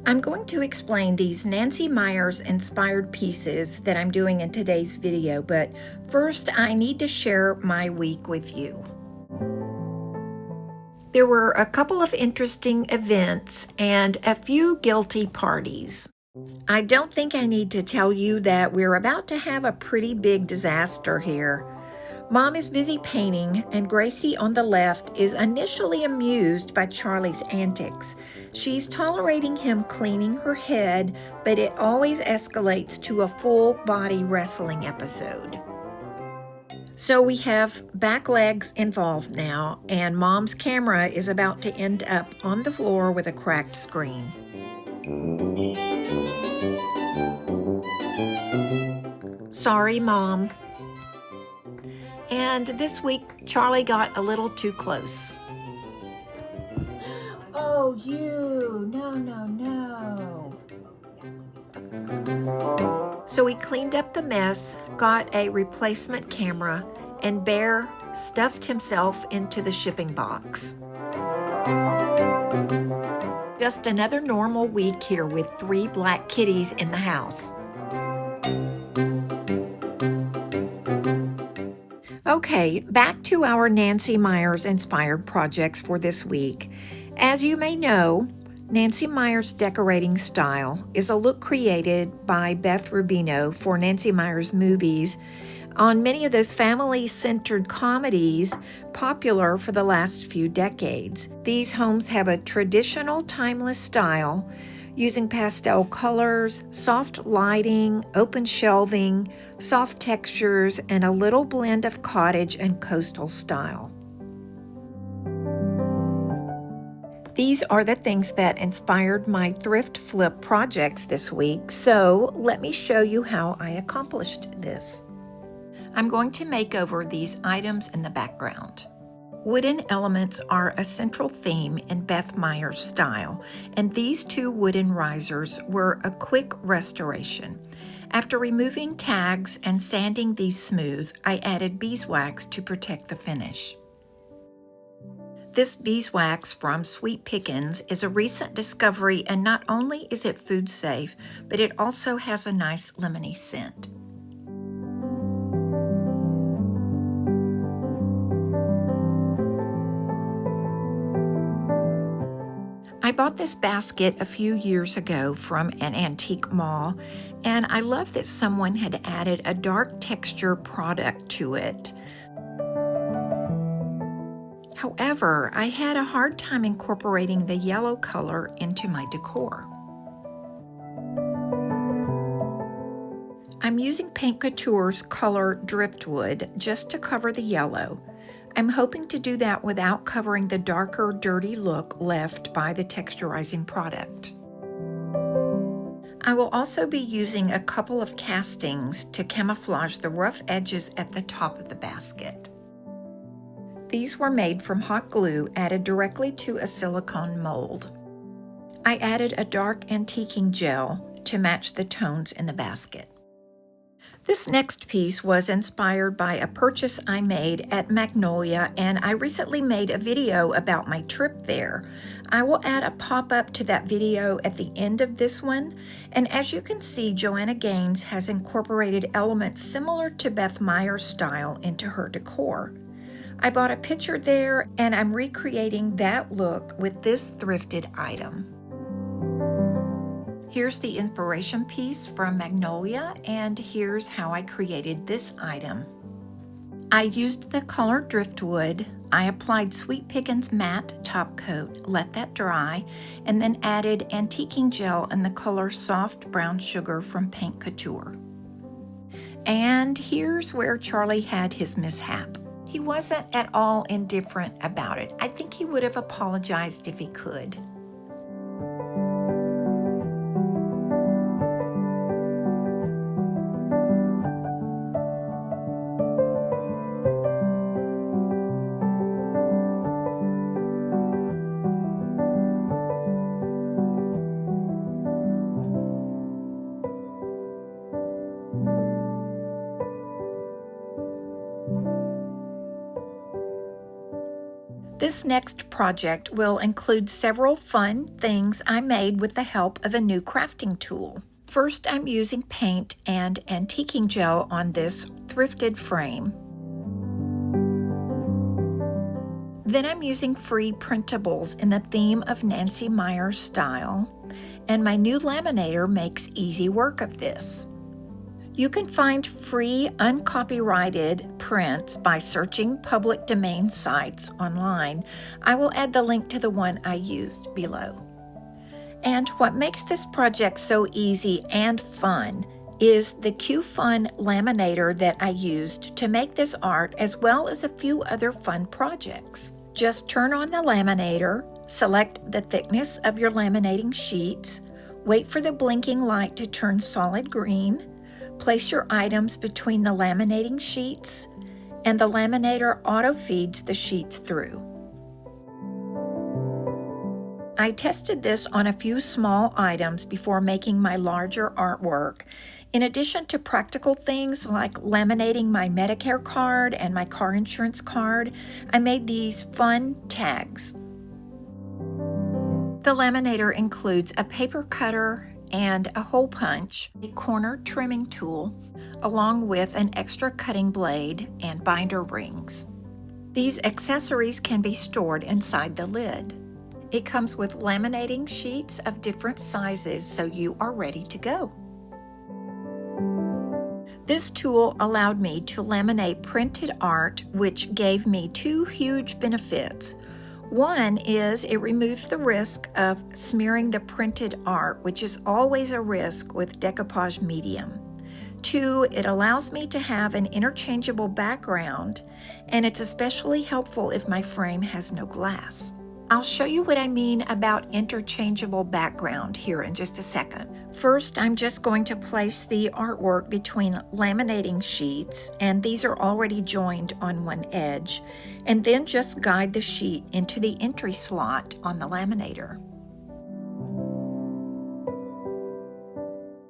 I'm going to explain these Nancy Meyers inspired pieces that I'm doing in today's video, but first I need to share my week with you. There were a couple of interesting events and a few guilty parties. I don't think I need to tell you that we're about to have a pretty big disaster here. Mom is busy painting, and Gracie on the left is initially amused by Charlie's antics. She's tolerating him cleaning her head, but it always escalates to a full-body wrestling episode. So we have back legs involved now, and Mom's camera is about to end up on the floor with a cracked screen. Sorry, Mom. And this week, Charlie got a little too close. Oh, you! No. So he cleaned up the mess, got a replacement camera, and Bear stuffed himself into the shipping box. Just another normal week here with 3 black kitties in the house. Okay, back to our Nancy Meyers inspired projects for this week. As you may know, Nancy Meyers' decorating style is a look created by Beth Rubino for Nancy Meyers movies on many of those family-centered comedies popular for the last few decades. These homes have a traditional timeless style using pastel colors, soft lighting, open shelving, soft textures, and a little blend of cottage and coastal style. These are the things that inspired my thrift flip projects this week, so let me show you how I accomplished this. I'm going to make over these items in the background. Wooden elements are a central theme in Beth Meyers' style, and these 2 wooden risers were a quick restoration. After removing tags and sanding these smooth, I added beeswax to protect the finish. This beeswax from Sweet Pickens is a recent discovery, and not only is it food safe, but it also has a nice lemony scent. I bought this basket a few years ago from an antique mall, and I love that someone had added a dark texture product to it. However, I had a hard time incorporating the yellow color into my decor. I'm using Paint Couture's color Driftwood just to cover the yellow. I'm hoping to do that without covering the darker, dirty look left by the texturizing product. I will also be using a couple of castings to camouflage the rough edges at the top of the basket. These were made from hot glue added directly to a silicone mold. I added a dark antiquing gel to match the tones in the basket. This next piece was inspired by a purchase I made at Magnolia, and I recently made a video about my trip there. I will add a pop-up to that video at the end of this one, and as you can see, Joanna Gaines has incorporated elements similar to Beth Meyers' style into her decor. I bought a picture there, and I'm recreating that look with this thrifted item. Here's the inspiration piece from Magnolia, and here's how I created this item. I used the color Driftwood. I applied Sweet Pickens matte top coat, let that dry, and then added antiquing gel in the color Soft Brown Sugar from Paint Couture. And here's where Charlie had his mishap. He wasn't at all indifferent about it. I think he would have apologized if he could. This next project will include several fun things I made with the help of a new crafting tool. First, I'm using paint and antiquing gel on this thrifted frame. Then I'm using free printables in the theme of Nancy Meyers style, and my new laminator makes easy work of this. You can find free uncopyrighted prints by searching public domain sites online. I will add the link to the one I used below. And what makes this project so easy and fun is the QFUN Laminator that I used to make this art, as well as a few other fun projects. Just turn on the laminator, select the thickness of your laminating sheets, wait for the blinking light to turn solid green, place your items between the laminating sheets, and the laminator auto-feeds the sheets through. I tested this on a few small items before making my larger artwork. In addition to practical things like laminating my Medicare card and my car insurance card, I made these fun tags. The laminator includes a paper cutter and a hole punch, a corner trimming tool, along with an extra cutting blade and binder rings. These accessories can be stored inside the lid. It comes with laminating sheets of different sizes, so you are ready to go. This tool allowed me to laminate printed art, which gave me two huge benefits. One is it removed the risk of smearing the printed art, which is always a risk with decoupage medium. Two, it allows me to have an interchangeable background, and it's especially helpful if my frame has no glass. I'll show you what I mean about interchangeable background here in just a second. First, I'm just going to place the artwork between laminating sheets, and these are already joined on one edge, and then just guide the sheet into the entry slot on the laminator.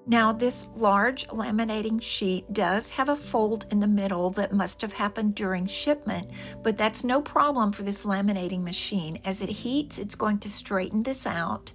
Now, this large laminating sheet does have a fold in the middle that must have happened during shipment, but that's no problem for this laminating machine. As it heats, it's going to straighten this out.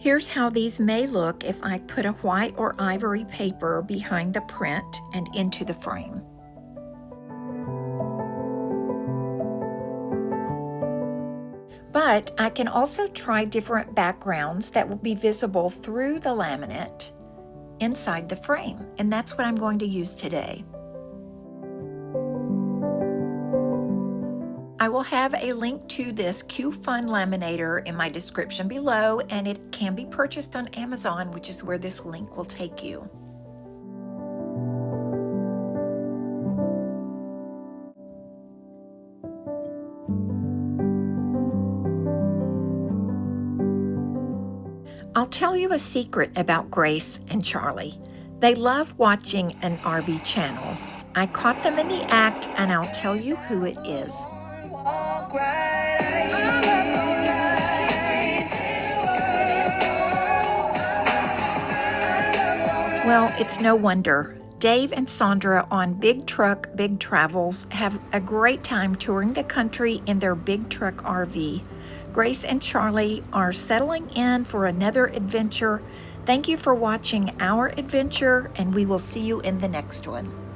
Here's how these may look if I put a white or ivory paper behind the print and into the frame. But I can also try different backgrounds that will be visible through the laminate inside the frame, and that's what I'm going to use today. I will have a link to this QFUN Laminator in my description below, and it can be purchased on Amazon, which is where this link will take you. I'll tell you a secret about Grace and Charlie. They love watching an RV channel. I caught them in the act, and I'll tell you who it is. Well, it's no wonder. Dave and Sandra on Big Truck, Big Travels have a great time touring the country in their big truck RV. Grace and Charlie are settling in for another adventure. Thank you for watching our adventure, and we will see you in the next one.